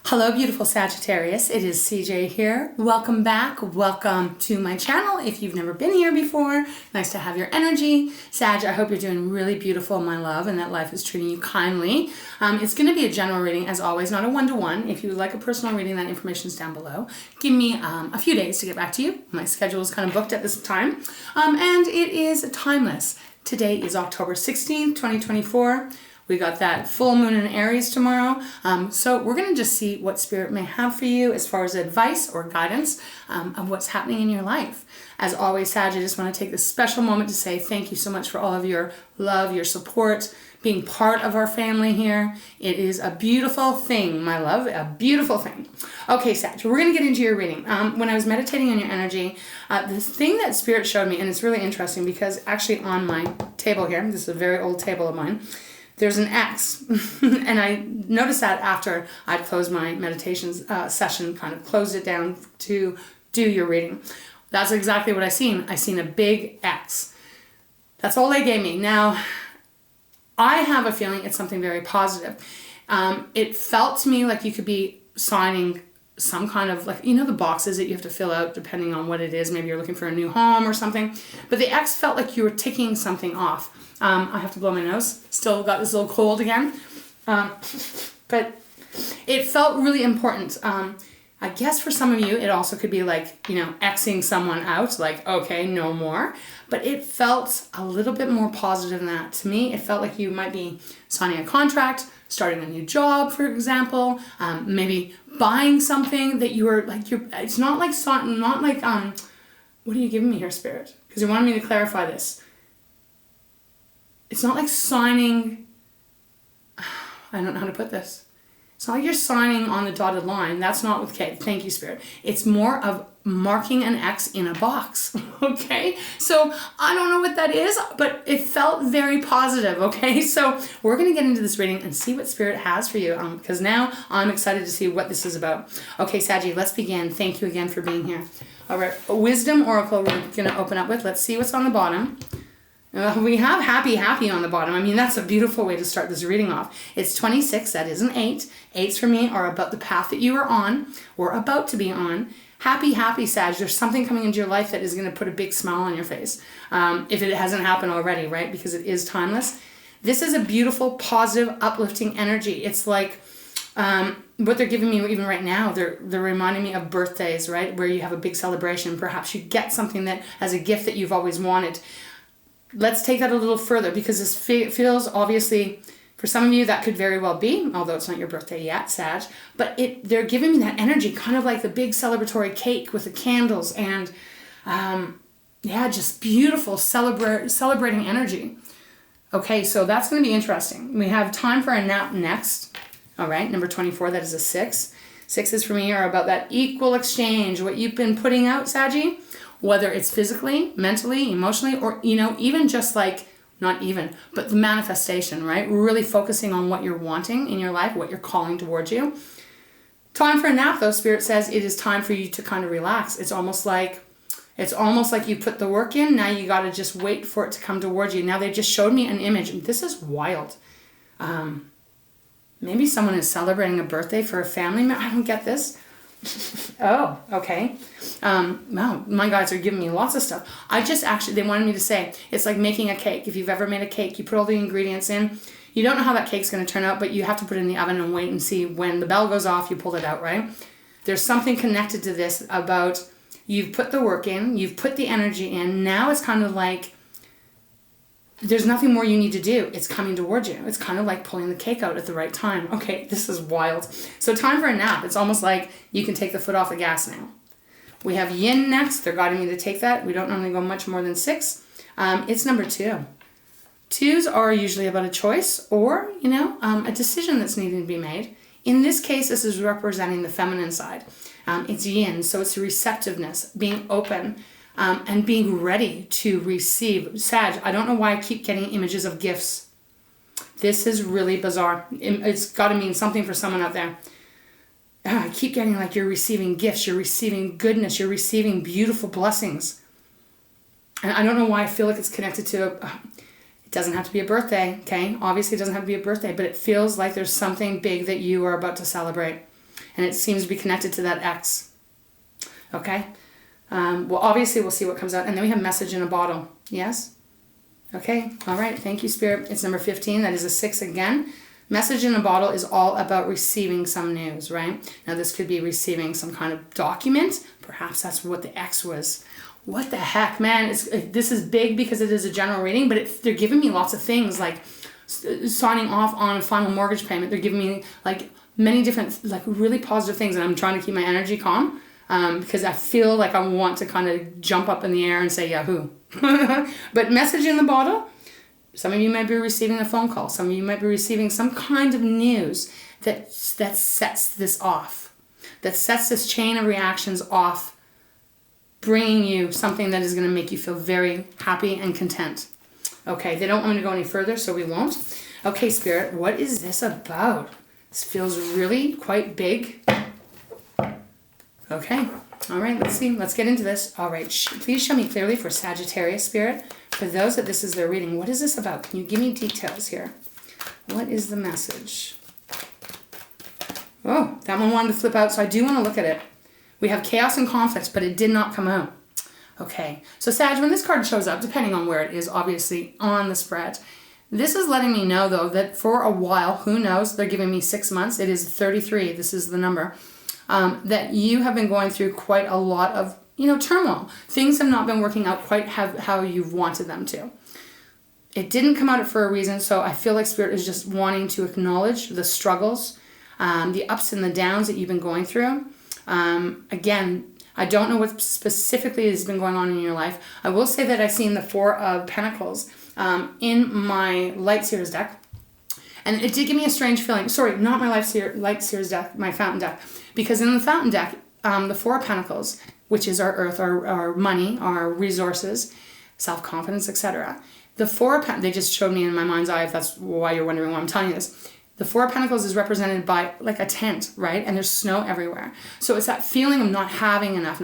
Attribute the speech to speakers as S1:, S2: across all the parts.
S1: Hello, beautiful Sagittarius. It is CJ here. Welcome back. Welcome to my channel. If you've never been here before, nice to have your energy. Sag, I hope you're doing really beautiful, my love, and that life is treating you kindly. It's going to be a general reading, as always, not a one-to-one. If you would like a personal reading, that information is down below. Give me a few days to get back to you. My schedule is kind of booked at this time, and it is timeless. Today is October 16th, 2024. We got that full moon in Aries tomorrow. So we're going to just see what Spirit may have for you as far as advice or guidance of what's happening in your life. As always, Sag, I just want to take this special moment to say thank you so much for all of your love, your support, being part of our family here. It is a beautiful thing, my love, a beautiful thing. Okay, Sag, we're going to get into your reading. When I was meditating on your energy, the thing that Spirit showed me, and it's really interesting because actually on my table here, this is a very old table of mine, there's an X, and I noticed that after I'd closed my meditation session, kind of closed it down to do your reading. That's exactly what I seen. I seen a big X. That's all they gave me. Now, I have a feeling it's something very positive. It felt to me like you could be signing some kind of, like, you know, the boxes that you have to fill out depending on what it is. Maybe you're looking for a new home or something. But the X felt like you were ticking something off. I have to blow my nose. Still got this little cold again. But it felt really important. I guess for some of you, it also could be like, you know, Xing someone out, like, okay, no more. But it felt a little bit more positive than that. To me, it felt like you might be signing a contract, starting a new job, for example, maybe buying something that you were like, it's not like, what are you giving me here, Spirit? Because you wanted me to clarify this. It's not like signing, I don't know how to put this. It's not like you're signing on the dotted line. That's not with K. Thank you, Spirit. It's more of marking an X in a box, okay? So I don't know what that is, but it felt very positive, okay? So we're going to get into this reading and see what Spirit has for you, because now I'm excited to see what this is about. Okay, Saggy, let's begin. Thank you again for being here. All right, Wisdom Oracle we're going to open up with. Let's see what's on the bottom. We have happy on the bottom. I mean, that's a beautiful way to start this reading off. It's 26. That is an 8. 8s for me are about the path that you are on or about to be on. Happy, Sag. There's something coming into your life that is going to put a big smile on your face. If it hasn't happened already, right? Because it is timeless. This is a beautiful, positive, uplifting energy. It's like what they're giving me even right now. They're reminding me of birthdays, right? Where you have a big celebration. Perhaps you get something that as a gift that you've always wanted. Let's take that a little further because this feels, obviously, for some of you that could very well be, although it's not your birthday yet, Sag, but they're giving me that energy, kind of like the big celebratory cake with the candles and, just beautiful celebrating energy. Okay, so that's going to be interesting. We have time for a nap next. All right, number 24, that is a 6. 6s for me are about that equal exchange, what you've been putting out, Saggy. Whether it's physically, mentally, emotionally, or, you know, even just like, not even, but the manifestation, right? Really focusing on what you're wanting in your life, what you're calling towards you. Time for a nap, though, Spirit says it is time for you to kind of relax. It's almost like you put the work in. Now you got to just wait for it to come towards you. Now they just showed me an image. This is wild. Maybe someone is celebrating a birthday for a family member. I don't get this. Oh, okay. Wow, my guys are giving me lots of stuff. They wanted me to say, it's like making a cake. If you've ever made a cake, you put all the ingredients in. You don't know how that cake's going to turn out, but you have to put it in the oven and wait and see when the bell goes off, you pull it out, right? There's something connected to this about you've put the work in, you've put the energy in. Now it's kind of like there's nothing more you need to do. It's coming towards you. It's kind of like pulling the cake out at the right time. Okay, this is wild. So time for a nap. It's almost like you can take the foot off the gas now. We have Yin next. They're guiding me to take that. We don't normally go much more than 6. It's number 2. 2s are usually about a choice or, you know, a decision that's needing to be made. In this case, this is representing the feminine side. It's Yin, so it's receptiveness, being open, and being ready to receive. Sag, I don't know why I keep getting images of gifts. This is really bizarre. It's got to mean something for someone out there. I keep getting like you're receiving gifts, you're receiving goodness, you're receiving beautiful blessings. And I don't know why I feel like it's connected to, it doesn't have to be a birthday, okay? Obviously it doesn't have to be a birthday, but it feels like there's something big that you are about to celebrate. And it seems to be connected to that ex. Okay? Well, obviously, we'll see what comes out. And then we have message in a bottle. Yes? Okay. All right. Thank you, Spirit. It's number 15. That is a 6 again. Message in a bottle is all about receiving some news, right? Now, this could be receiving some kind of document. Perhaps that's what the X was. What the heck, man? This is big because it is a general reading, but they're giving me lots of things like signing off on a final mortgage payment. They're giving me like many different, like really positive things, and I'm trying to keep my energy calm because I feel like I want to kind of jump up in the air and say Yahoo. But message in the bottle. Some of you might be receiving a phone call. Some of you might be receiving some kind of news that sets this off, that sets this chain of reactions off, bringing you something that is going to make you feel very happy and content. Okay, they don't want me to go any further, so we won't. Okay, Spirit, what is this about? This feels really quite big. Okay, all right, let's see. Let's get into this. All right, please show me clearly for Sagittarius, Spirit. For those that this is their reading, what is this about? Can you give me details here? What is the message? Oh, that one wanted to flip out, so I do want to look at it. We have chaos and conflicts, but it did not come out. Okay, so Sag, when this card shows up, depending on where it is, obviously, on the spread, this is letting me know, though, that for a while, who knows, they're giving me 6 months, it is 33, this is the number, that you have been going through quite a lot of, turmoil. Things have not been working out quite how you've wanted them to. It didn't come out for a reason, so I feel like Spirit is just wanting to acknowledge the struggles, the ups and the downs that you've been going through. Again, I don't know what specifically has been going on in your life. I will say that I've seen the 4 of Pentacles in my Light Seers deck. And it did give me a strange feeling. Sorry, not my Light Seers deck, my Fountain deck. Because in the Fountain deck, the 4 of Pentacles, which is our earth, our money, our resources, self-confidence, etc. The 4 of Pentacles, they just showed me in my mind's eye, if that's why you're wondering why I'm telling you this. The 4 of Pentacles is represented by like a tent, right? And there's snow everywhere. So it's that feeling of not having enough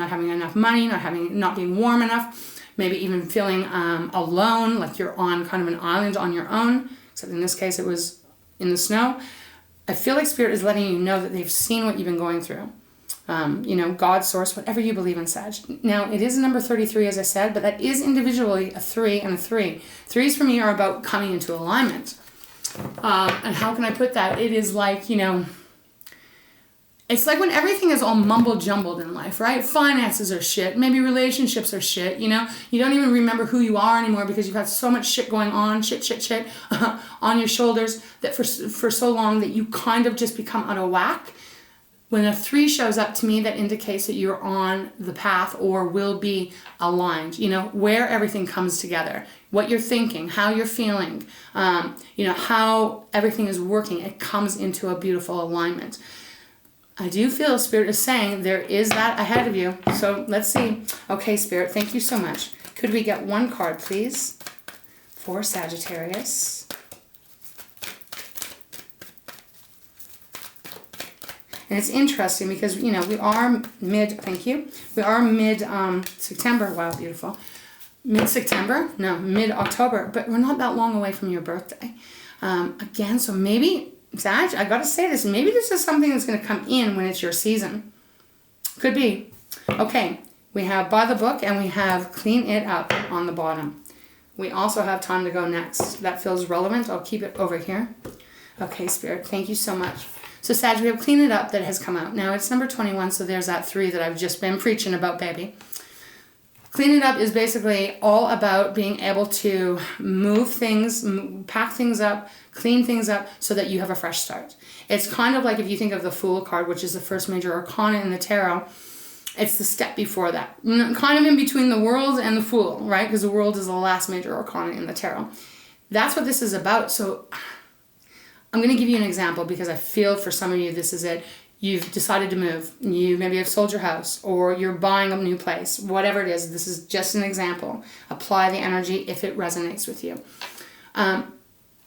S1: money, not being warm enough, maybe even feeling alone, like you're on kind of an island on your own, except in this case it was in the snow. I feel like Spirit is letting you know that they've seen what you've been going through. God, source, whatever you believe in, Sag. Now, it is number 33, as I said, but that is individually a 3 and a 3. 3s for me are about coming into alignment. And how can I put that? It is like, it's like when everything is all mumbled jumbled in life, right? Finances are shit. Maybe relationships are shit, You don't even remember who you are anymore because you've had so much shit going on, shit, on your shoulders that for so long that you kind of just become out of whack. When a 3 shows up to me, that indicates that you're on the path or will be aligned, where everything comes together, what you're thinking, how you're feeling, how everything is working. It comes into a beautiful alignment. I do feel Spirit is saying there is that ahead of you. So let's see. Okay, Spirit, thank you so much. Could we get 1 card, please, for Sagittarius? And it's interesting because, we are mid-September. Wow, beautiful. Mid-September? No, mid-October. But we're not that long away from your birthday. Again, so maybe, Sag, I got to say this. Maybe this is something that's going to come in when it's your season. Could be. Okay, we have By the Book and we have Clean It Up on the bottom. We also have Time to Go Next. That feels relevant. I'll keep it over here. Okay, Spirit, thank you so much. So Sag, we have Clean It Up that has come out. Now it's number 21, so there's that 3 that I've just been preaching about, baby. Clean It Up is basically all about being able to move things, pack things up, clean things up so that you have a fresh start. It's kind of like if you think of the Fool card, which is the first major arcana in the tarot, it's the step before that. Kind of in between the World and the Fool, right? Because the World is the last major arcana in the tarot. That's what this is about. So I'm going to give you an example because I feel for some of you this is it. You've decided to move. You maybe have sold your house or you're buying a new place. Whatever it is, this is just an example. Apply the energy if it resonates with you.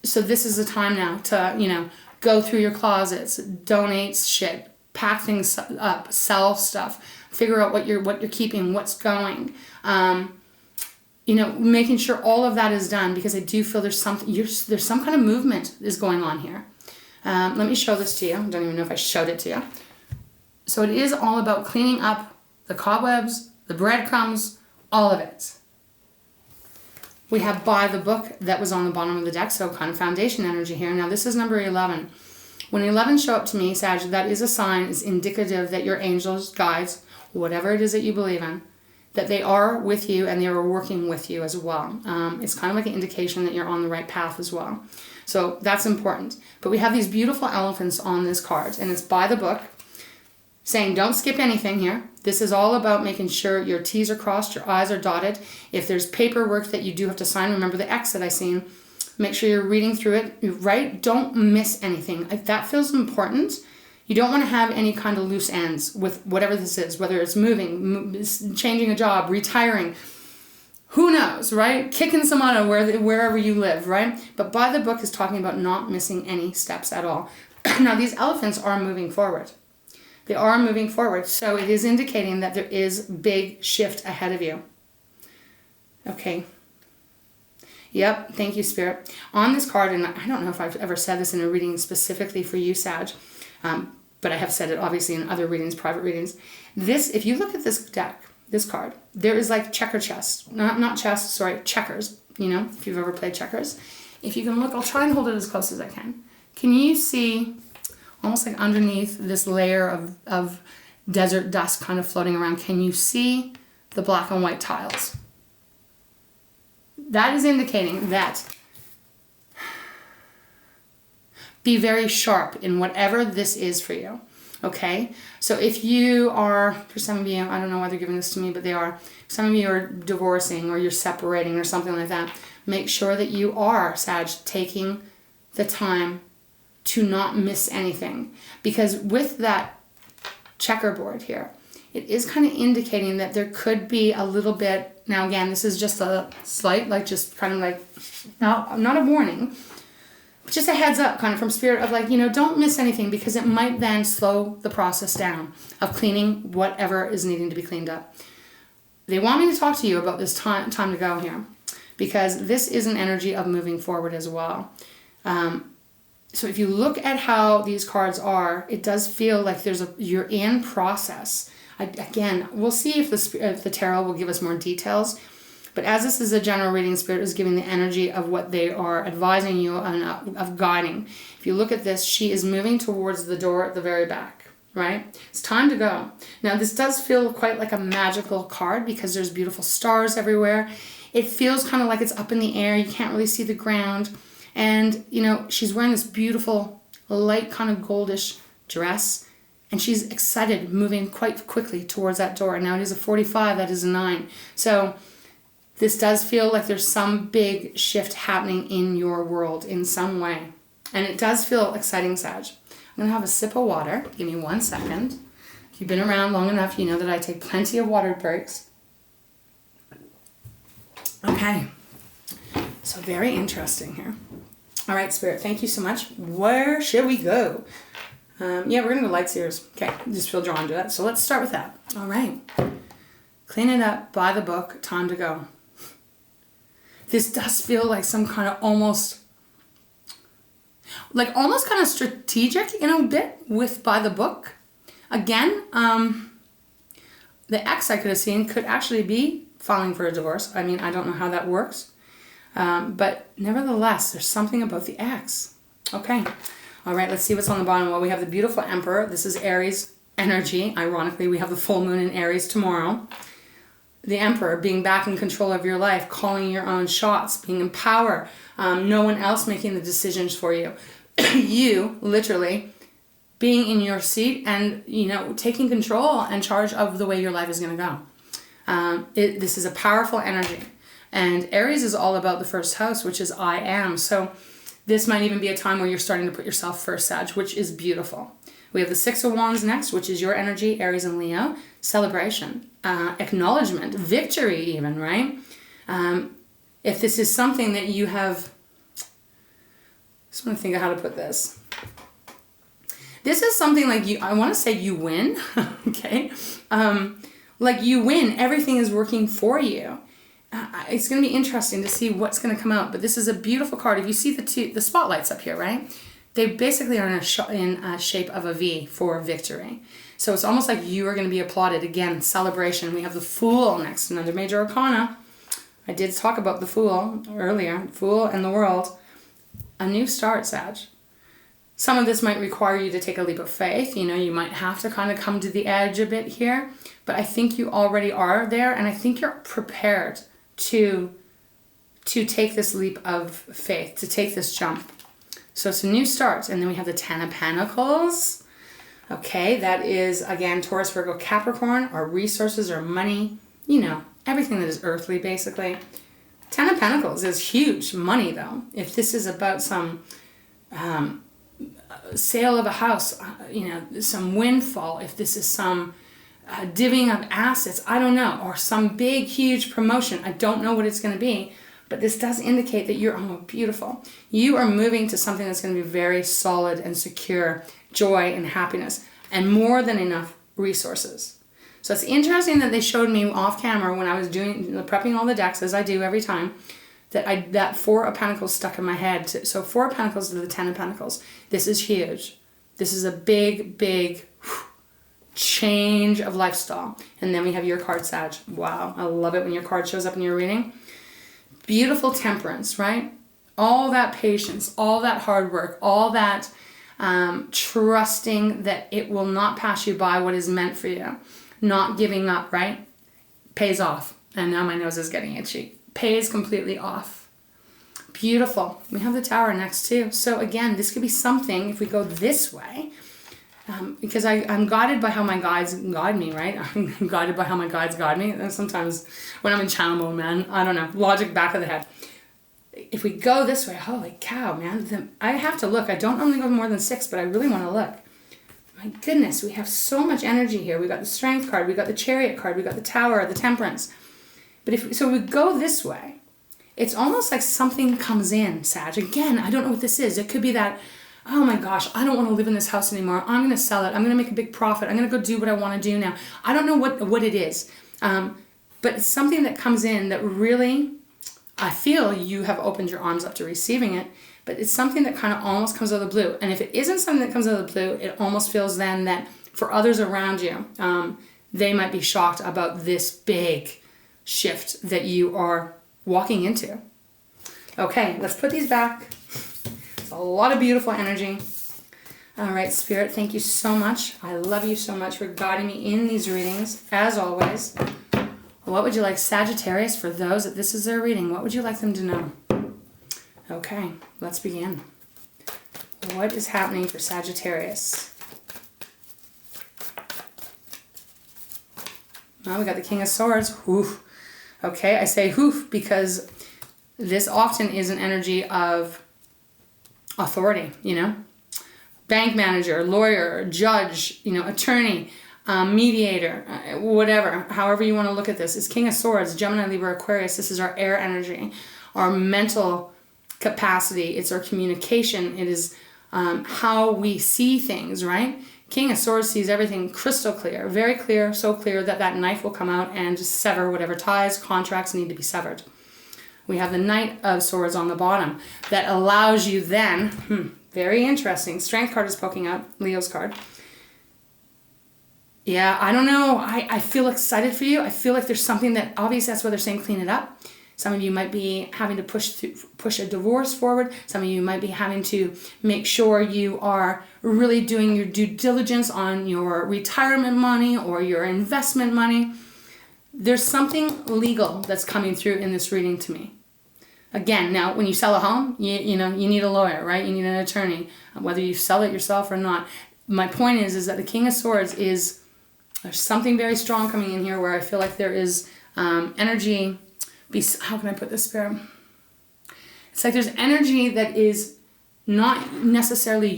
S1: So this is the time now to, go through your closets, donate shit, pack things up, sell stuff, figure out what you're keeping, what's going. Making sure all of that is done because I do feel there's some kind of movement is going on here. Let me show this to you. I don't even know if I showed it to you. So it is all about cleaning up the cobwebs, the breadcrumbs, all of it. We have by the book that was on the bottom of the deck, so kind of foundation energy here. Now this is number 11. When 11 show up to me, Sag, that is a sign, is indicative that your angels, guides, whatever it is that you believe in, that they are with you and they are working with you as well. It's kind of like an indication that you're on the right path as well. So that's important. But we have these beautiful elephants on this card, and it's by the book, saying don't skip anything here. This is all about making sure your T's are crossed, your I's are dotted. If there's paperwork that you do have to sign, remember the X that I seen. Make sure you're reading through it, right? Don't miss anything. If that feels important, you don't want to have any kind of loose ends with whatever this is, whether it's moving, changing a job, retiring, who knows, right? Kicking someone out wherever you live, right? But by the book is talking about not missing any steps at all. Now, these elephants are moving forward. They are moving forward, so it is indicating that there is big shift ahead of you. Okay. Yep, thank you, Spirit. On this card, and I don't know if I've ever said this in a reading specifically for you, Sag, but I have said it obviously in other readings, private readings. This, if you look at this deck, this card, there is like checkers, you know, if you've ever played checkers. If you can look, I'll try and hold it as close as I can. Can you see almost like underneath this layer of desert dust kind of floating around? Can you see the black and white tiles? That is indicating that be very sharp in whatever this is for you, okay? So if you are, for some of you, I don't know why they're giving this to me, but they are, some of you are divorcing or you're separating or something like that. Make sure that you are, Sag, taking the time to not miss anything. Because with that checkerboard here, it is kind of indicating that there could be a little bit, now again, this is just a slight, like just kind of like, not a warning, but just a heads up kind of from Spirit of like, you know, don't miss anything because it might then slow the process down of cleaning whatever is needing to be cleaned up. They want me to talk to you about this time to go here because this is an energy of moving forward as well. So if you look at how these cards are, it does feel like you're in process. Again, we'll see if the tarot will give us more details. But as this is a general reading, Spirit is giving the energy of what they are advising you and of guiding. If you look at this, she is moving towards the door at the very back, right? It's time to go. Now, this does feel quite like a magical card because there's beautiful stars everywhere. It feels kind of like it's up in the air. You can't really see the ground. And, you know, she's wearing this beautiful, light kind of goldish dress. And she's excited, moving quite quickly towards that door. Now it is a 45, that is a 9. So this does feel like there's some big shift happening in your world in some way. And it does feel exciting, Sag. I'm going to have a sip of water. Give me 1 second. If you've been around long enough, you know that I take plenty of water breaks. Okay. So very interesting here. All right, Spirit, thank you so much. Where should we go? Yeah, we're going to go light seers. Okay, just feel drawn to that. So let's start with that. All right. Clean it up, by the book, time to go. This does feel like some kind of almost kind of strategic in a bit with by the book. Again, the ex I could have seen could actually be filing for a divorce. I mean, I don't know how that works. But nevertheless, there's something about the ex. Okay. All right, let's see what's on the bottom. Well, we have the beautiful Emperor. This is Aries energy. Ironically, we have the full moon in Aries tomorrow. The Emperor, being back in control of your life, calling your own shots, being in power, no one else making the decisions for you. You, literally, being in your seat and, you know, taking control and charge of the way your life is going to go. This is a powerful energy. And Aries is all about the first house, which is I am. So this might even be a time where you're starting to put yourself first, Sag, which is beautiful. We have the Six of Wands next, which is your energy, Aries and Leo. Celebration, acknowledgement, victory even, right? If this is something that you have... I just want to think of how to put this. This is something like I want to say you win, okay? Like you win, everything is working for you. It's going to be interesting to see what's going to come out, but this is a beautiful card. If you see the spotlights up here, right? they basically are in a shape of a V for victory. So it's almost like you are going to be applauded. Again, celebration. We have the Fool next, another major arcana. I did talk about the Fool earlier. Fool and the World. A new start, Sag. Some of this might require you to take a leap of faith. You know, you might have to kind of come to the edge a bit here. But I think you already are there. And I think you're prepared to take this leap of faith, to take this jump. So it's a new start. And then we have the Ten of Pentacles. Okay, that is, again, Taurus, Virgo, Capricorn, our resources, our money, you know, everything that is earthly, basically. Ten of Pentacles is huge money, though. If this is about some sale of a house, you know, some windfall, if this is some divvying up assets, I don't know, or some big, huge promotion, I don't know what it's going to be. But this does indicate that you're, oh, beautiful. You are moving to something that's going to be very solid and secure, joy and happiness, and more than enough resources. So it's interesting that they showed me off camera when I was prepping all the decks, as I do every time, that Four of Pentacles stuck in my head. So Four of Pentacles to the Ten of Pentacles. This is huge. This is a big, big change of lifestyle. And then we have your card, Sag. Wow, I love it when your card shows up in your reading. Beautiful temperance, right? All that patience, all that hard work, all that trusting that it will not pass you by what is meant for you. Not giving up, right? Pays off. And now my nose is getting itchy. Pays completely off. Beautiful. We have the Tower next too. So again, this could be something if we go this way. Because I'm guided by how my guides guide me, right? I'm guided by how my guides guide me. And sometimes when I'm in channel mode, man, I don't know, logic back of the head. If we go this way, holy cow, man, then I have to look. I don't normally go more than 6, but I really want to look. My goodness, we have so much energy here. We got the Strength card, we got the Chariot card, we got the Tower, the Temperance. But so we go this way, it's almost like something comes in, Sag. Again, I don't know what this is. It could be that, oh my gosh, I don't want to live in this house anymore. I'm going to sell it. I'm going to make a big profit. I'm going to go do what I want to do now. I don't know what it is. But it's something that comes in that really, I feel you have opened your arms up to receiving it. But it's something that kind of almost comes out of the blue. And if it isn't something that comes out of the blue, it almost feels then that for others around you, they might be shocked about this big shift that you are walking into. Okay, let's put these back. A lot of beautiful energy. All right, Spirit, thank you so much. I love you so much for guiding me in these readings, as always. What would you like, Sagittarius, for those that this is their reading? What would you like them to know? Okay, let's begin. What is happening for Sagittarius? Well, we got the King of Swords. Oof. Okay, I say hoof because this often is an energy of authority, you know, bank manager, lawyer, judge, you know, attorney, mediator, whatever, however you want to look at this. It's King of Swords, Gemini, Libra, Aquarius. This is our air energy, our mental capacity. It's our communication. It is how we see things, right? King of Swords sees everything crystal clear, very clear, so clear that that knife will come out and just sever whatever ties, contracts need to be severed. We have the Knight of Swords on the bottom that allows you then, very interesting, Strength card is poking out, Leo's card. Yeah, I don't know, I feel excited for you. I feel like there's something that, obviously that's why they're saying clean it up. Some of you might be having to push a divorce forward. Some of you might be having to make sure you are really doing your due diligence on your retirement money or your investment money. There's something legal that's coming through in this reading to me. Again, now when you sell a home, you know, you need a lawyer, right? You need an attorney, whether you sell it yourself or not. My point is that the King of Swords is, there's something very strong coming in here where I feel like there is energy. How can I put this, Spirit? It's like there's energy that is not necessarily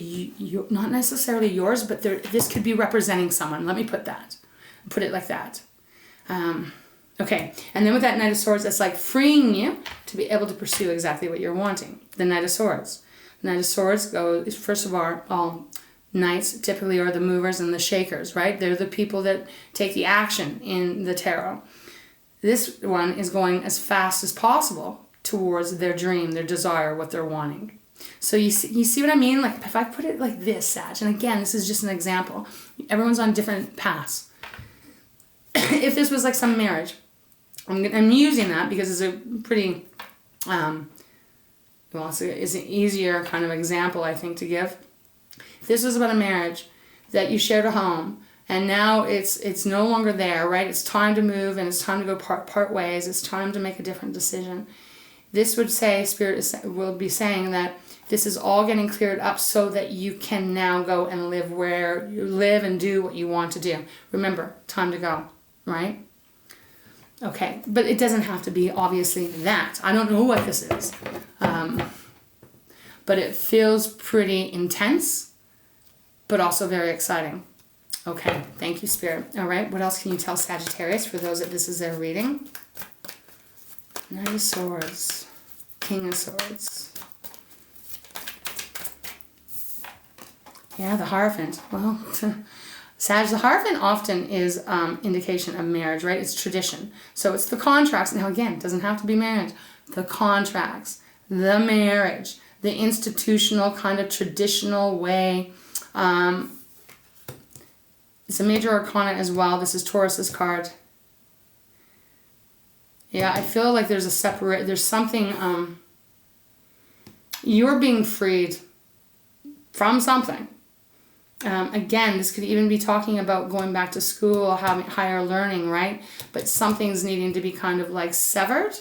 S1: yours, but this could be representing someone. Let me put it like that. Okay, and then with that Knight of Swords, it's like freeing you to be able to pursue exactly what you're wanting. The Knight of Swords. The Knight of Swords goes, first of all, knights typically are the movers and the shakers, right? They're the people that take the action in the tarot. This one is going as fast as possible towards their dream, their desire, what they're wanting. So you see what I mean? Like if I put it like this, Sag, and again, this is just an example. Everyone's on different paths. If this was like some marriage, I'm using that because it's a pretty, it's an easier kind of example, I think, to give. If this was about a marriage that you shared a home, and now it's no longer there, right? It's time to move, and it's time to go part ways. It's time to make a different decision. This would say, Spirit will be saying that this is all getting cleared up so that you can now go and live where you live and do what you want to do. Remember, time to go, right? Okay, but it doesn't have to be obviously that. I don't know what this is. But it feels pretty intense, but also very exciting. Okay, thank you, Spirit. All right, what else can you tell Sagittarius for those that this is their reading? Knight of Swords, King of Swords. Yeah, the Hierophant. Well, Sag, the Hierophant often is indication of marriage, right? It's tradition. So it's the contracts. Now again, it doesn't have to be marriage. The contracts, the marriage, the institutional kind of traditional way. It's a major arcana as well. This is Taurus's card. Yeah, I feel like there's something, you're being freed from something. Again, this could even be talking about going back to school, having higher learning, right? But something's needing to be kind of like severed.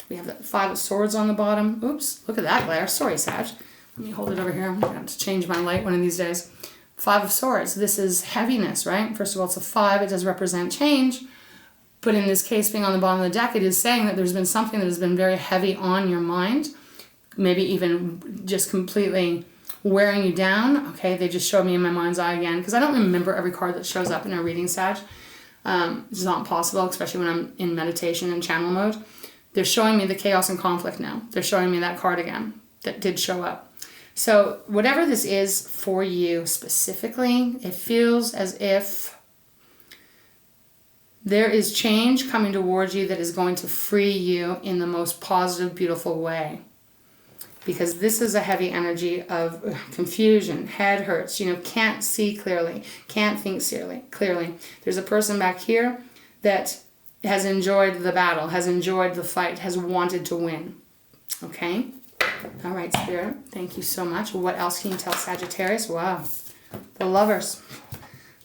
S1: We have that 5 of Swords on the bottom. Oops, look at that glare. Sorry, Sag. Let me hold it over here. I'm going to have to change my light one of these days. 5 of Swords. This is heaviness, right? First of all, it's a 5. It does represent change. But in this case, being on the bottom of the deck, it is saying that there's been something that has been very heavy on your mind. Maybe even just completely wearing you down. Okay, they just showed me in my mind's eye again, because I don't remember every card that shows up in a reading, Sag. It's not possible, especially when I'm in meditation and channel mode. They're showing me the chaos and conflict now. They're showing me that card again that did show up. So whatever this is for you specifically, it feels as if there is change coming towards you that is going to free you in the most positive, beautiful way. Because this is a heavy energy of confusion, head hurts, can't see clearly, can't think clearly. There's a person back here that has enjoyed the battle, has enjoyed the fight, has wanted to win. Okay? All right, Spirit. Thank you so much. What else can you tell Sagittarius? Wow. The Lovers.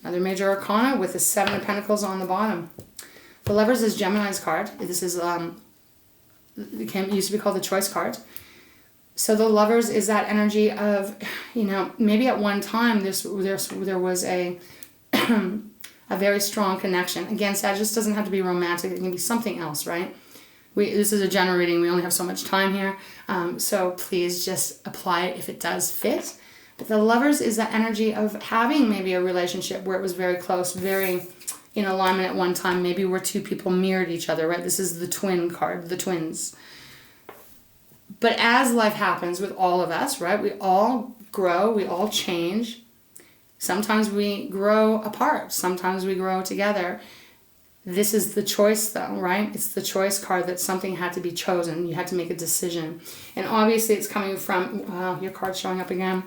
S1: Another major arcana with the 7 of Pentacles on the bottom. The Lovers is Gemini's card. This is, it used to be called the Choice card. So the Lovers is that energy of, maybe at one time there was a a very strong connection. Again, Sag, just doesn't have to be romantic. It can be something else, right? This is a general reading. We only have so much time here. So please just apply it if it does fit. But the Lovers is that energy of having maybe a relationship where it was very close, very in alignment at one time, maybe where 2 people mirrored each other, right? This is the twin card, the twins. But as life happens with all of us, right? We all grow, we all change. Sometimes we grow apart. Sometimes we grow together. This is the choice though, right? It's the choice card that something had to be chosen. You had to make a decision. And obviously it's coming from, wow, your card's showing up again.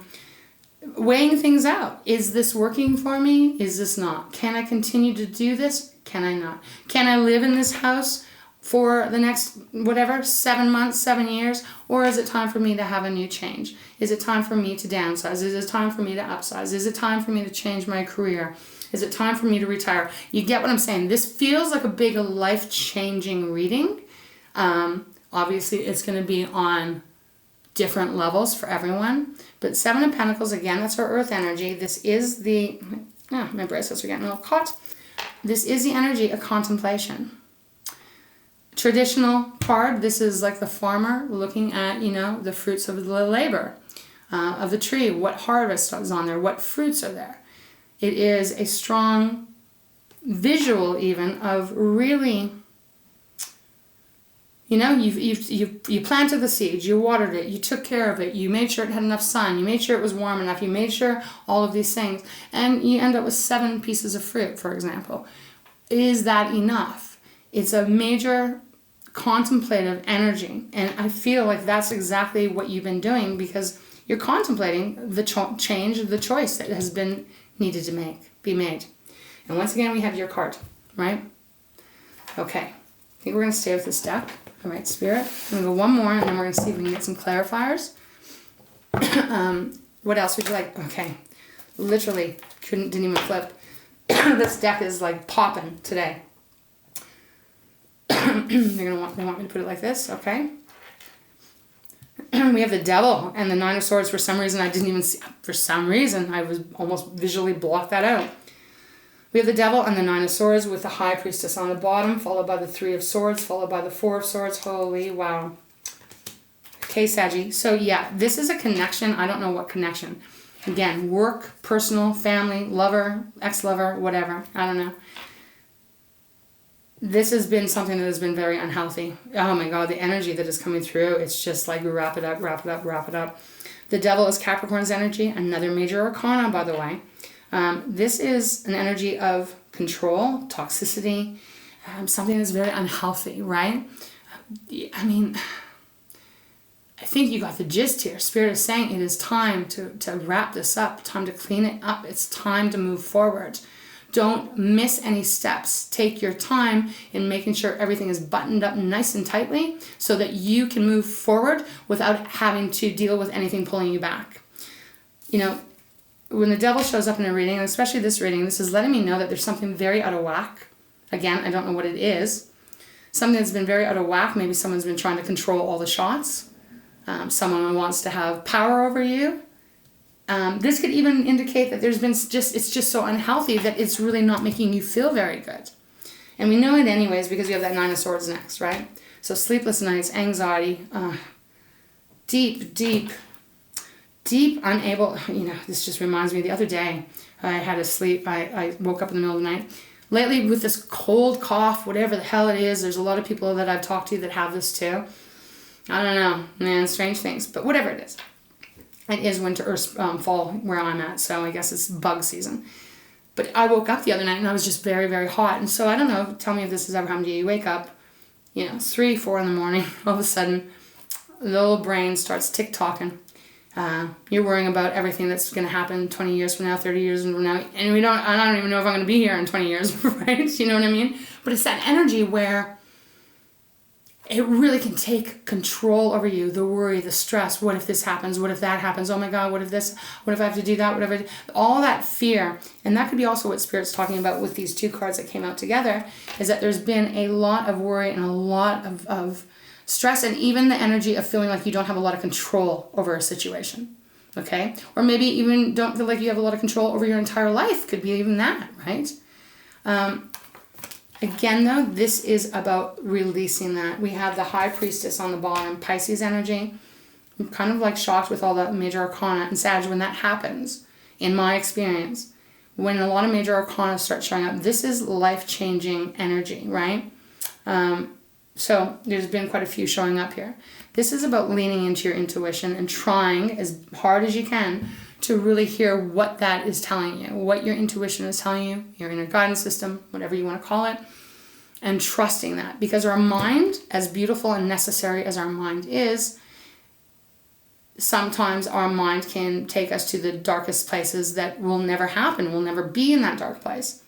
S1: Weighing things out. Is this working for me? Is this not? Can I continue to do this? Can I not? Can I live in this house for the next, 7 months, 7 years? Or is it time for me to have a new change? Is it time for me to downsize? Is it time for me to upsize? Is it time for me to change my career? Is it time for me to retire? You get what I'm saying? This feels like a big life-changing reading. Obviously, it's going to be on different levels for everyone. But 7 of Pentacles, again, that's our earth energy. This is the, my bracelets are getting a little caught. This is the energy of contemplation. Traditional card, this is like the farmer looking at, the fruits of the labor of the tree. What harvest is on there? What fruits are there? It is a strong visual even of really, you planted the seeds, you watered it, you took care of it, you made sure it had enough sun, you made sure it was warm enough, you made sure all of these things, and you end up with 7 pieces of fruit, for example. Is that enough? It's a major contemplative energy. And I feel like that's exactly what you've been doing, because you're contemplating the change, the choice that has been needed to be made. And once again, we have your card, right? Okay. I think we're going to stay with this deck. All right, Spirit. I'm going to go one more, and then we're going to see if we can get some clarifiers. What else would you like? Okay. Literally didn't even flip. This deck is like popping today. They want me to put it like this, okay? We have the Devil and the Nine of Swords. For some reason, I didn't even see. For some reason, I was almost visually blocked that out. We have the Devil and the Nine of Swords with the High Priestess on the bottom, followed by the Three of Swords, followed by the Four of Swords. Holy wow. Okay, Saggy. So yeah, this is a connection. I don't know what connection. Again, work, personal, family, lover, ex-lover, whatever. I don't know. This has been something that has been very unhealthy. Oh my God, the energy that is coming through, it's just like wrap it up, wrap it up, wrap it up. The Devil is Capricorn's energy, another major arcana, by the way. This is an energy of control, toxicity, something that's very unhealthy, right? I mean, I think you got the gist here. Spirit is saying it is time to wrap this up, time to clean it up. It's time to move forward. Don't miss any steps. Take your time in making sure everything is buttoned up nice and tightly so that you can move forward without having to deal with anything pulling you back. You know, when the Devil shows up in a reading, and especially this reading, this is letting me know that there's something very out of whack. Again, I don't know what it is. Something that's been very out of whack. Maybe someone's been trying to control all the shots. Someone wants to have power over you. This could even indicate that there's been it's just so unhealthy that it's really not making you feel very good. And we know it anyways because we have that Nine of Swords next, right? So sleepless nights, anxiety, deep, unable, you know, this just reminds me, the other day I had a sleep, I woke up in the middle of the night. Lately with this cold cough, whatever the hell it is, there's a lot of people that I've talked to that have this too. I don't know, man, strange things, but whatever it is. It is winter or fall where I'm at, so I guess it's bug season. But I woke up the other night and I was just very, very hot. And so I don't know, tell me if this has ever happened to you. You wake up, you know, 3, 4 in the morning, all of a sudden, the little brain starts tick-tocking. You're worrying about everything that's going to happen 20 years from now, 30 years from now. And I don't even know if I'm going to be here in 20 years, right? You know what I mean? But it's that energy where it really can take control over you, the worry, the stress. What if this happens? What if that happens? Oh my God, what if this? What if I have to do that? All that fear. And that could be also what Spirit's talking about with these two cards that came out together, is that there's been a lot of worry and a lot of stress, and even the energy of feeling like you don't have a lot of control over a situation, okay? Or maybe even don't feel like you have a lot of control over your entire life. Could be even that, right? Again, though, this is about releasing that. We have the High Priestess on the bottom, Pisces energy. I'm kind of like shocked with all the major arcana. And Sag, when that happens, in my experience, when a lot of major arcana start showing up, this is life-changing energy, right? So there's been quite a few showing up here. This is about leaning into your intuition and trying as hard as you can to really hear what that is telling you, what your intuition is telling you, your inner guidance system, whatever you want to call it, and trusting that. Because our mind, as beautiful and necessary as our mind is, sometimes our mind can take us to the darkest places that will never happen. We'll never be in that dark place.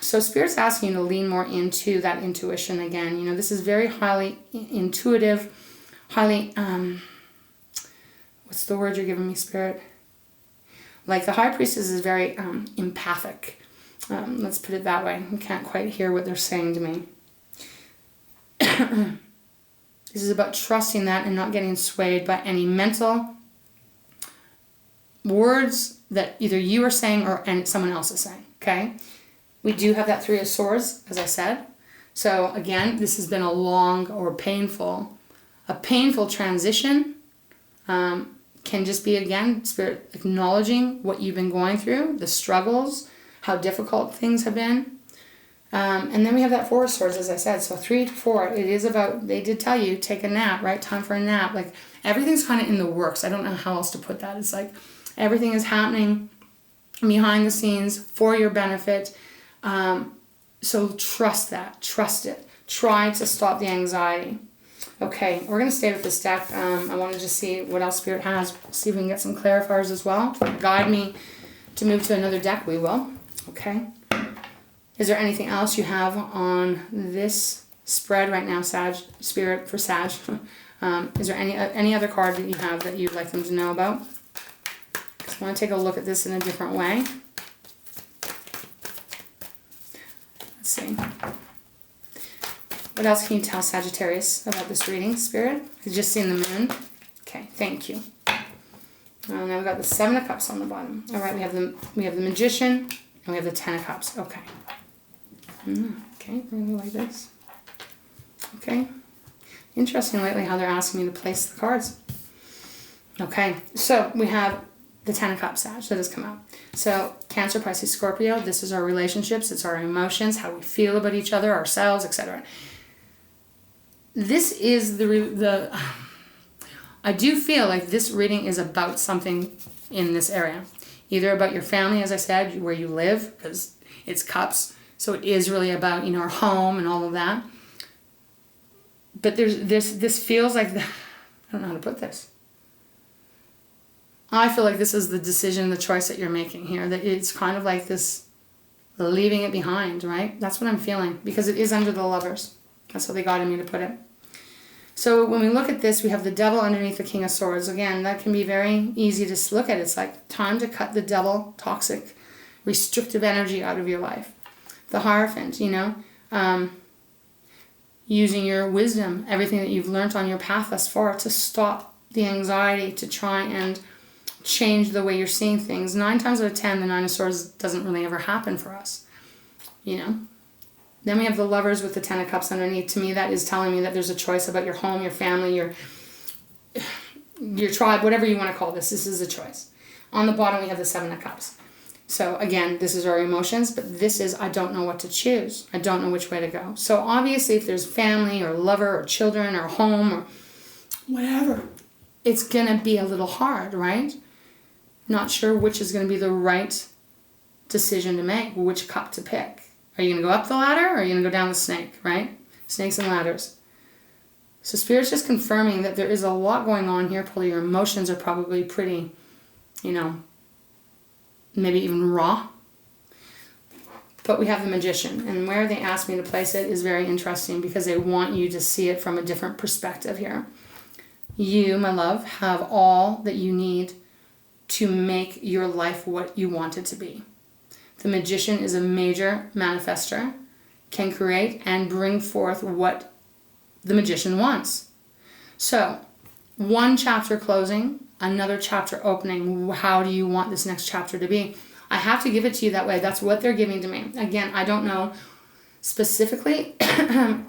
S1: So Spirit's asking you to lean more into that intuition again. You know, this is very highly intuitive, highly, what's the word you're giving me, Spirit? Like the High Priestess is very empathic. Let's put it that way. I can't quite hear what they're saying to me. This is about trusting that and not getting swayed by any mental words that either you are saying or someone else is saying, okay? We do have that Three of Swords, as I said. So again, this has been a long or painful transition. Can just be, again, Spirit acknowledging what you've been going through, the struggles, how difficult things have been. And then we have that Four of Swords, as I said. So 3 to 4, it is about, they did tell you, take a nap, right? Time for a nap. Like everything's kind of in the works. I don't know how else to put that. It's like everything is happening behind the scenes for your benefit. So trust that. Trust it. Try to stop the anxiety. Okay, we're going to stay with this deck. I want to just see what else Spirit has. See if we can get some clarifiers as well. Guide me to move to another deck. We will. Okay. Is there anything else you have on this spread right now, Sag? Spirit for Sag. Is there any other card that you have that you'd like them to know about? Just want to take a look at this in a different way. Let's see. What else can you tell Sagittarius about this reading, Spirit? I've just seen the moon. Okay, thank you. Now we've got the Seven of Cups on the bottom. All right, we have the Magician and we have the Ten of Cups. Okay. Okay, we're gonna go like this. Okay. Interesting lately how they're asking me to place the cards. Okay, so we have the Ten of Cups, Sag, that has come out. So Cancer, Pisces, Scorpio, this is our relationships, it's our emotions, how we feel about each other, ourselves, etc. This is I do feel like this reading is about something in this area. Either about your family, as I said, where you live, because it's cups. So it is really about, our home and all of that. But this feels like, I don't know how to put this. I feel like this is the decision, the choice that you're making here. That it's kind of like this leaving it behind, right? That's what I'm feeling. Because it is under the Lovers. That's how they guided me to put it. So when we look at this, we have the Devil underneath the King of Swords. Again, that can be very easy to look at. It's like time to cut the devil, toxic, restrictive energy out of your life. The Hierophant, using your wisdom, everything that you've learned on your path thus far to stop the anxiety, to try and change the way you're seeing things. 9 times out of 10, the Nine of Swords doesn't really ever happen for us, Then we have the Lovers with the Ten of Cups underneath. To me, that is telling me that there's a choice about your home, your family, your tribe, whatever you want to call this. This is a choice. On the bottom, we have the Seven of Cups. So again, this is our emotions, but this is, I don't know what to choose. I don't know which way to go. So obviously, if there's family or lover or children or home or whatever, it's going to be a little hard, right? Not sure which is going to be the right decision to make, which cup to pick. Are you going to go up the ladder or are you going to go down the snake, right? Snakes and ladders. So Spirit's just confirming that there is a lot going on here. Probably your emotions are probably pretty, maybe even raw. But we have the Magician. And where they asked me to place it is very interesting because they want you to see it from a different perspective here. You, my love, have all that you need to make your life what you want it to be. The Magician is a major manifester, can create and bring forth what the Magician wants. So, one chapter closing, another chapter opening. How do you want this next chapter to be? I have to give it to you that way. That's what they're giving to me. Again, I don't know specifically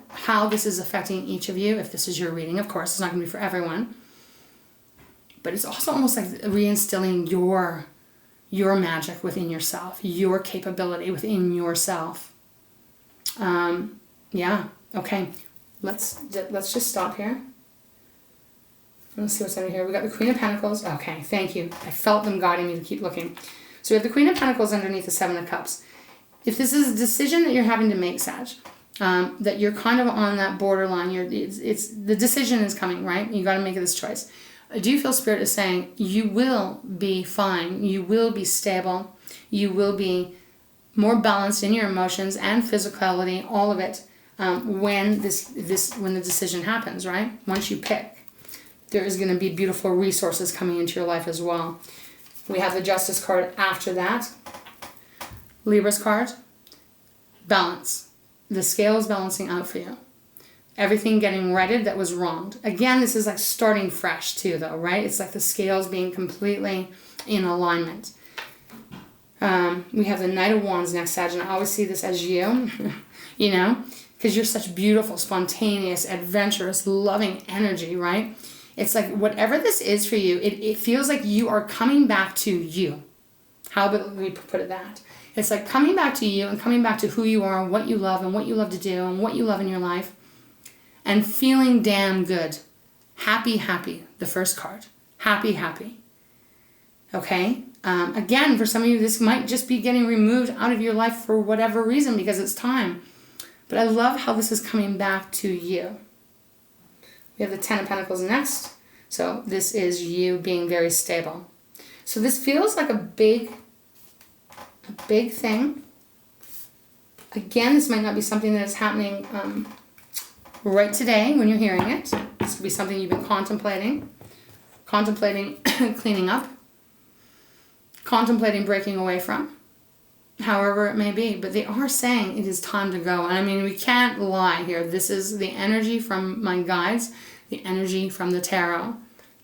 S1: how this is affecting each of you. If this is your reading, of course, it's not going to be for everyone. But it's also almost like reinstilling your magic within yourself, your capability within yourself. Yeah, okay. Let's just stop here. Let's see what's under here. We got the Queen of Pentacles. Okay, thank you. I felt them guiding me to keep looking. So we have the Queen of Pentacles underneath the Seven of Cups. If this is a decision that you're having to make, Sag, that you're kind of on that borderline, it's the decision is coming, right? You got to make this choice. I do feel Spirit is saying you will be fine. You will be stable. You will be more balanced in your emotions and physicality, all of it, when when the decision happens, right? Once you pick. There is going to be beautiful resources coming into your life as well. We have the Justice card after that. Libra's card. Balance. The scale is balancing out for you. Everything getting righted that was wronged. Again, this is like starting fresh too, though, right? It's like the scales being completely in alignment. We have the Knight of Wands next, Sag, and I always see this as you, because you're such beautiful, spontaneous, adventurous, loving energy, right? It's like whatever this is for you, it feels like you are coming back to you. How about we put it that? It's like coming back to you and coming back to who you are and what you love to do and what you love in your life. And feeling damn good. Happy, happy. The first card. Happy, happy. Okay? Again, for some of you, this might just be getting removed out of your life for whatever reason because it's time. But I love how this is coming back to you. We have the Ten of Pentacles next. So this is you being very stable. So this feels like a big thing. Again, this might not be something that is happening right today when you're hearing it. This could be something you've been contemplating cleaning up, contemplating breaking away from, however it may be. But they are saying it is time to go. And I mean, we can't lie here. This is the energy from my guides, the energy from the tarot.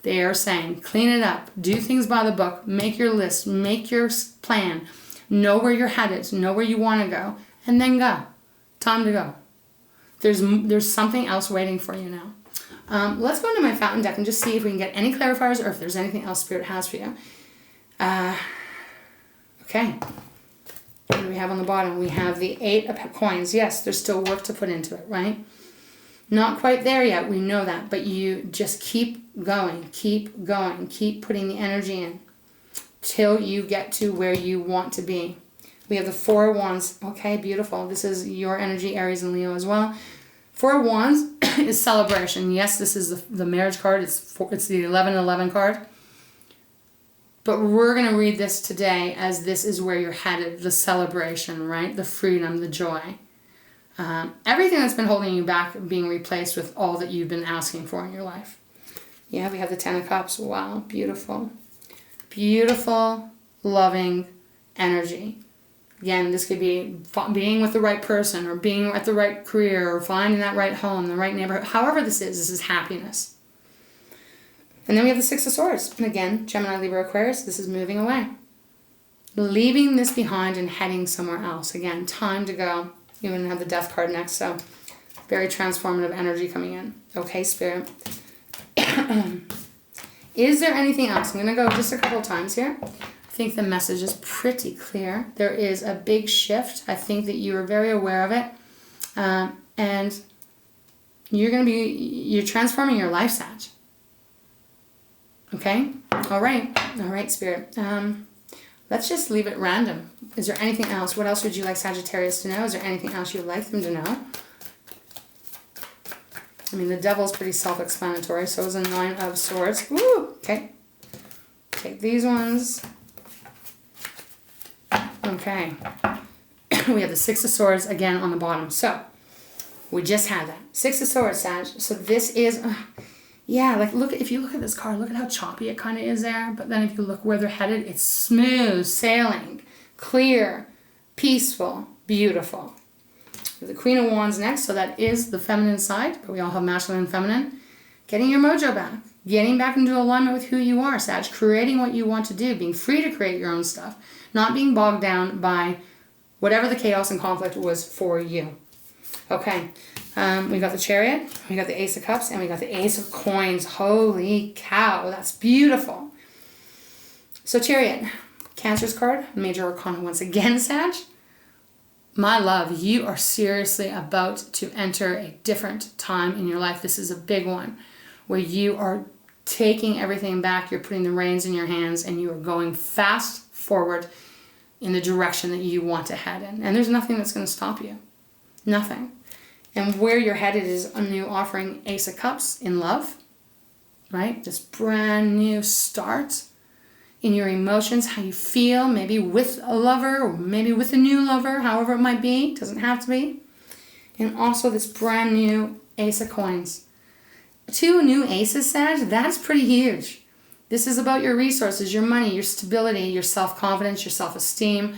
S1: They are saying, clean it up, do things by the book, make your list, make your plan, know where you're headed, know where you want to go, and then go. Time to go. There's something else waiting for you now. Let's go into my fountain deck and just see if we can get any clarifiers or if there's anything else Spirit has for you. Okay. What do we have on the bottom? We have the Eight of Coins. Yes, there's still work to put into it, right? Not quite there yet, we know that, but you just keep going, keep putting the energy in till you get to where you want to be. We have the Four of Wands. Okay, beautiful. This is your energy, Aries and Leo as well. Four of Wands is celebration. Yes, this is the marriage card. It's the 11-11 card. But we're going to read this today as this is where you're headed, the celebration, right? The freedom, the joy. Everything that's been holding you back being replaced with all that you've been asking for in your life. Yeah, we have the Ten of Cups. Wow, beautiful. Beautiful, loving energy. Again, this could be being with the right person or being at the right career or finding that right home, the right neighborhood. However this is happiness. And then we have the Six of Swords. And again, Gemini, Libra, Aquarius, this is moving away. Leaving this behind and heading somewhere else. Again, time to go. You even have the Death card next, so very transformative energy coming in. Okay, Spirit. Is there anything else? I'm going to go just a couple of times here. I think the message is pretty clear. There is a big shift. I think that you are very aware of it. And you're transforming your life, Sag. Okay? All right, Spirit. Let's just leave it random. Is there anything else? What else would you like Sagittarius to know? Is there anything else you'd like them to know? I mean, the Devil's pretty self-explanatory. So is a Nine of Swords. Woo! Okay. Take these ones. Okay. We have the Six of Swords again on the bottom. So, we just had that. Six of Swords, Sag. So this is... yeah, like if you look at this card, look at how choppy it kind of is there. But then if you look where they're headed, it's smooth sailing, clear, peaceful, beautiful. The Queen of Wands next, so that is the feminine side, but we all have masculine and feminine. Getting your mojo back, getting back into alignment with who you are, Sag, creating what you want to do, being free to create your own stuff, not being bogged down by whatever the chaos and conflict was for you. Okay, we got the Chariot, we got the Ace of Cups, and we got the Ace of Coins. Holy cow, that's beautiful. So Chariot, Cancer's card, Major Arcana once again, Sag. My love, you are seriously about to enter a different time in your life. This is a big one where you are taking everything back. You're putting the reins in your hands and you are going fast forward in the direction that you want to head in. And there's nothing that's going to stop you. Nothing. And where you're headed is a new offering, Ace of Cups in love, right? This brand new start in your emotions, how you feel, maybe with a lover or maybe with a new lover, however it might be. It doesn't have to be. And also this brand new Ace of Coins. 2 new aces, Sag, that's pretty huge. This is about your resources, your money, your stability, your self-confidence, your self-esteem,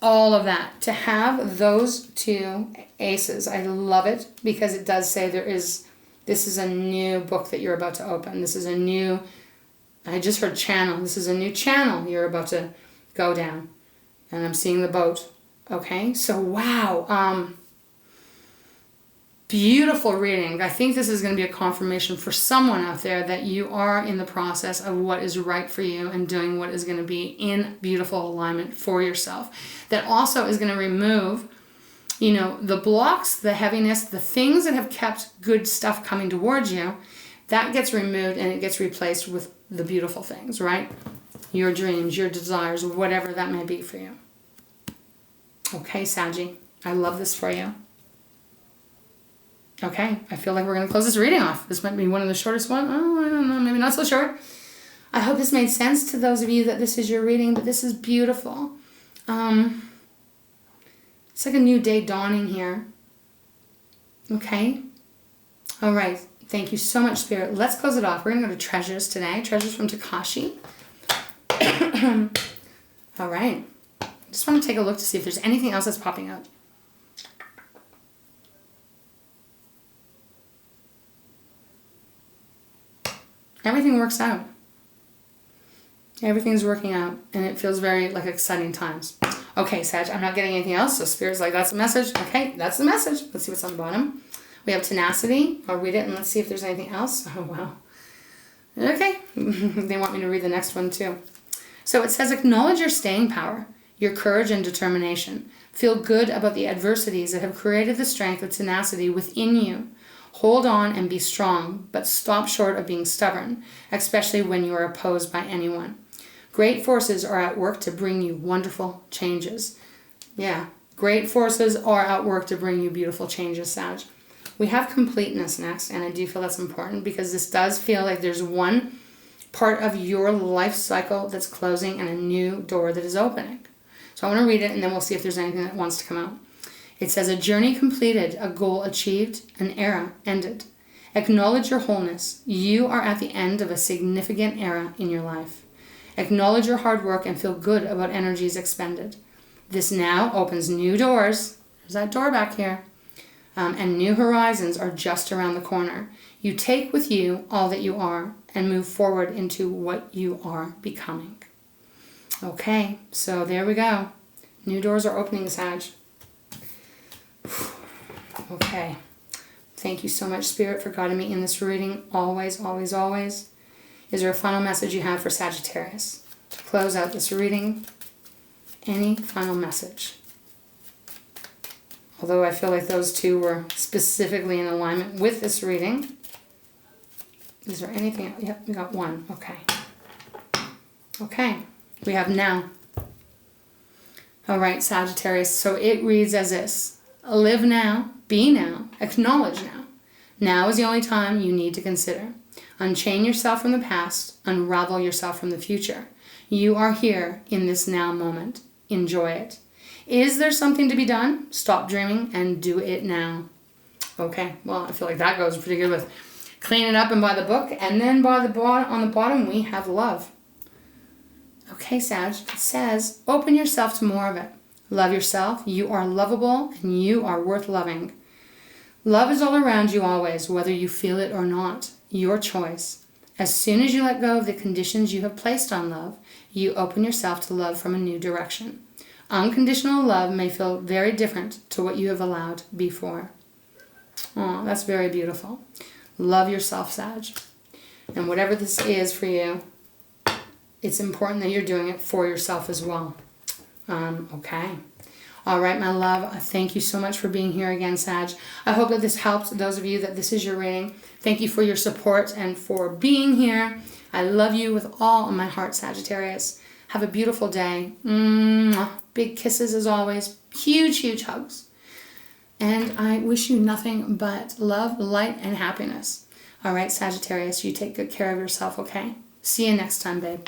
S1: all of that. To have those 2 aces, I love it because it does say this is a new book that you're about to open. This is a new... I just heard channel. This is a new channel you're about to go down. And I'm seeing the boat. Okay? So, wow. Beautiful reading. I think this is going to be a confirmation for someone out there that you are in the process of what is right for you and doing what is going to be in beautiful alignment for yourself. That also is going to remove, the blocks, the heaviness, the things that have kept good stuff coming towards you. That gets removed and it gets replaced with the beautiful things, right? Your dreams, your desires, whatever that may be for you. Okay, Saggy, I love this for you. Okay, I feel like we're going to close this reading off. This might be one of the shortest ones. Oh, I don't know, maybe not so short. I hope this made sense to those of you that this is your reading, but this is beautiful. It's like a new day dawning here. Okay? All right. Thank you so much, Spirit. Let's close it off. We're going to go to treasures today. Treasures from Takashi. All right. Just want to take a look to see if there's anything else that's popping up. Everything works out. Everything's working out, and it feels very like exciting times. Okay, Sag, I'm not getting anything else, so Spirit's like, that's the message. Okay, that's the message. Let's see what's on the bottom. We have tenacity. I'll read it, and let's see if there's anything else. Oh, wow. Okay. They want me to read the next one, too. So it says, acknowledge your staying power, your courage and determination. Feel good about the adversities that have created the strength of tenacity within you. Hold on and be strong, but stop short of being stubborn, especially when you are opposed by anyone. Great forces are at work to bring you wonderful changes. Yeah, great forces are at work to bring you beautiful changes, Sag. We have completeness next, and I do feel that's important because this does feel like there's one part of your life cycle that's closing and a new door that is opening. So I want to read it, and then we'll see if there's anything that wants to come out. It says, a journey completed, a goal achieved, an era ended. Acknowledge your wholeness. You are at the end of a significant era in your life. Acknowledge your hard work and feel good about energies expended. This now opens new doors. There's that door back here. And new horizons are just around the corner. You take with you all that you are and move forward into what you are becoming. Okay, so there we go. New doors are opening, Sag. Okay. Thank you so much, Spirit, for guiding me in this reading. Always, always, always. Is there a final message you have for Sagittarius? To close out this reading, any final message? Although I feel like those two were specifically in alignment with this reading. Is there anything? Yep, we got one. Okay. Okay. We have now. All right, Sagittarius. So it reads as this. Live now, be now, acknowledge now. Now is the only time you need to consider. Unchain yourself from the past, unravel yourself from the future. You are here in this now moment. Enjoy it. Is there something to be done? Stop dreaming and do it now. Okay, well, I feel like that goes pretty good with clean it up and by the book. And then by the on the bottom, we have love. Okay, Sag, it says, open yourself to more of it. Love yourself. You are lovable and you are worth loving. Love is all around you always, whether you feel it or not. Your choice. As soon as you let go of the conditions you have placed on love, you open yourself to love from a new direction. Unconditional love may feel very different to what you have allowed before. Oh, that's very beautiful. Love yourself, Sag. And whatever this is for you, it's important that you're doing it for yourself as well. Okay. All right, my love. Thank you so much for being here again, Sag. I hope that this helped those of you that this is your reading. Thank you for your support and for being here. I love you with all of my heart, Sagittarius. Have a beautiful day. Big kisses as always. Huge, huge hugs. And I wish you nothing but love, light, and happiness. All right, Sagittarius, you take good care of yourself, okay? See you next time, babe.